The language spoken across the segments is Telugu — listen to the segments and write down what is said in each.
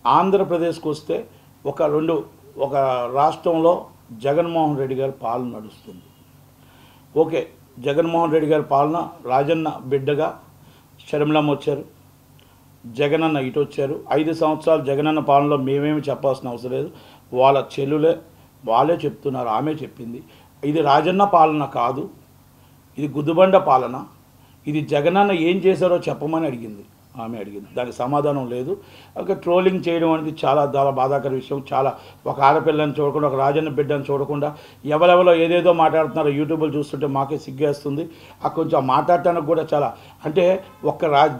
ఆంధ్రప్రదేశ్కి వస్తే ఒక రాష్ట్రంలో జగన్మోహన్ రెడ్డి గారి పాలన నడుస్తుంది. ఓకే, జగన్మోహన్ రెడ్డి గారి పాలన రాజన్న బిడ్డగా షర్మిలమ్మ వచ్చారు, జగనన్న ఇటు వచ్చారు. 5 సంవత్సరాలు జగనన్న పాలనలో మేమేమి చెప్పాల్సిన అవసరం లేదు. వాళ్ళ చెల్లులే వాళ్ళే చెప్తున్నారు, ఆమె చెప్పింది. ఇది రాజన్న పాలన కాదు, ఇది గుద్దుబండ పాలన, ఇది జగనన్న ఏం చేశారో చెప్పమని ఆమె అడిగింది. దానికి సమాధానం లేదు. ఒక ట్రోలింగ్ చేయడం అనేది చాలా బాధాకర విషయం. చాలా ఒక ఆడపిల్లని చూడకుండా, ఒక రాజన్న బిడ్డని చూడకుండా ఎవరెవరో ఏదేదో మాట్లాడుతున్నారో యూట్యూబ్లో చూస్తుంటే మాకే సిగ్గేస్తుంది. కొంచెం మాట్లాడటానికి కూడా చాలా అంటే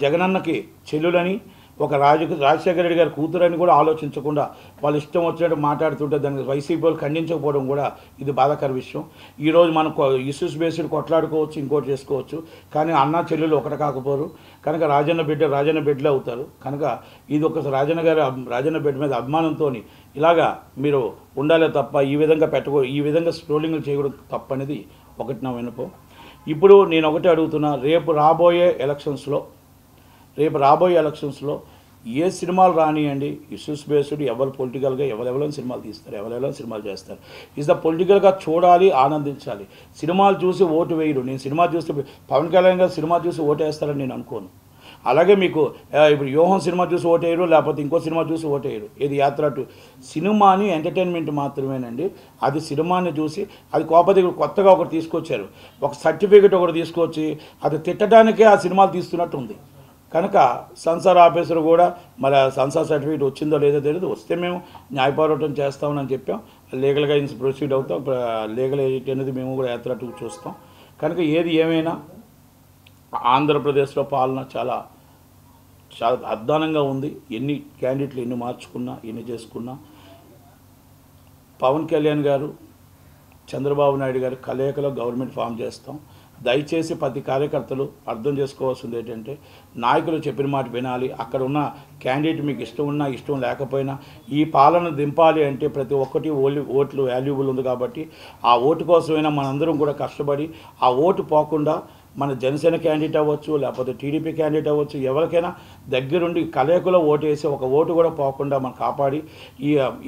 జగనన్నకి చెల్లులని, రాజశేఖర రెడ్డి గారి కూతురని కూడా ఆలోచించకుండా వాళ్ళు ఇష్టం వచ్చినట్టు మాట్లాడుతుంటే దానికి వైసీపీ వాళ్ళు ఖండించకపోవడం కూడా ఇది బాధాకర విషయం. ఈరోజు మనం ఇష్యూస్ బేస్డ్ కొట్లాడుకోవచ్చు, ఇంకోటి చేసుకోవచ్చు, కానీ అన్న చెల్లెలు ఒకటి కాకపోరు కనుక రాజన్న బిడ్డలే అవుతారు. కనుక ఇది ఒక రాజన్న బిడ్డ మీద అభిమానంతో ఇలాగా మీరు ఉండాలే తప్ప ఈ విధంగా స్ట్రోలింగ్లు చేయడం తప్పనేది ఒకటి నా వినపం. ఇప్పుడు నేను ఒకటే అడుగుతున్నా, రేపు రాబోయే ఎలక్షన్స్లో ఏ సినిమాలు రానియండి, ఇష్యూస్ బేస్డ్ ఎవరు పొలిటికల్గా ఎవరెవరైనా సినిమాలు తీస్తారు, ఎవరెవరైనా సినిమాలు చేస్తారు. పొలిటికల్గా చూడాలి, ఆనందించాలి. సినిమాలు చూసి ఓటు వేయరు. నేను సినిమా చూస్తే పవన్ కళ్యాణ్ గారు సినిమా చూసి ఓటు వేస్తారని నేను అనుకోను. అలాగే మీకు ఇప్పుడు యోహన్ సినిమా చూసి ఓటేయరు, లేకపోతే ఇంకో సినిమా చూసి ఓటేయరు. ఇది యాత్ర సినిమాని ఎంటర్టైన్మెంట్ మాత్రమేనండి. అది సినిమాని చూసి అది కొత్తగా ఒకటి తీసుకొచ్చారు, ఒక సర్టిఫికెట్ ఒకటి తీసుకొచ్చి అది తిట్టడానికే ఆ సినిమాలు తీస్తున్నట్టు ఉంది. కనుక సెన్సార్ ఆఫీసర్ కూడా మరి సెన్సార్ సర్టిఫికేట్ వచ్చిందో లేదో తెలియదు. వస్తే మేము న్యాయ పోరాటం చేస్తామని చెప్పాం, లీగల్గా ప్రొసీడ్ అవుతాం. లీగల్ ఎయిట్ అనేది మేము కూడా యాత్ర చూస్తాం. కనుక ఏది ఏమైనా ఆంధ్రప్రదేశ్లో పాలన చాలా అధ్వానంగా ఉంది. ఎన్ని క్యాండిడేట్లు ఎన్ని మార్చుకున్నా, ఎన్ని చేసుకున్నా పవన్ కళ్యాణ్ గారు, చంద్రబాబు నాయుడు గారు కలయికలో గవర్నమెంట్ ఫామ్ చేస్తాం. దయచేసి ప్రతి కార్యకర్తలు అర్థం చేసుకోవాల్సింది ఏంటంటే, నాయకులు చెప్పిన మాట వినాలి. అక్కడ ఉన్న క్యాండిడేట్ మీకు ఇష్టం ఉన్నా ఇష్టం లేకపోయినా ఈ పాలన దింపాలి అంటే ప్రతి ఒక్కటి ఓట్లు వాల్యూబుల్ ఉంది. కాబట్టి ఆ ఓటు కోసమైనా మనందరం కూడా కష్టపడి ఆ ఓటు పోకుండా మన జనసేన క్యాండిడేట్ అవ్వచ్చు, లేకపోతే టీడీపీ క్యాండిడేట్ అవ్వచ్చు, ఎవరికైనా దగ్గరుండి కలయికలో ఓటు వేసి ఒక ఓటు కూడా పోకుండా మనం కాపాడి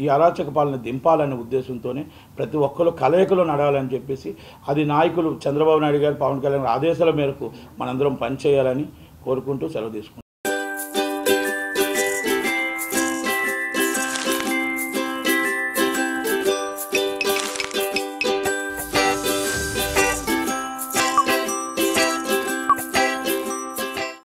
ఈ అరాచక పాలన దింపాలనే ఉద్దేశంతోనే ప్రతి ఒక్కరు కలయికలో నడాలని చెప్పేసి అది నాయకులు చంద్రబాబు నాయుడు గారు, పవన్ కళ్యాణ్ ఆదేశాల మేరకు మనందరం పనిచేయాలని కోరుకుంటూ సెలవు తీసుకుంటాం.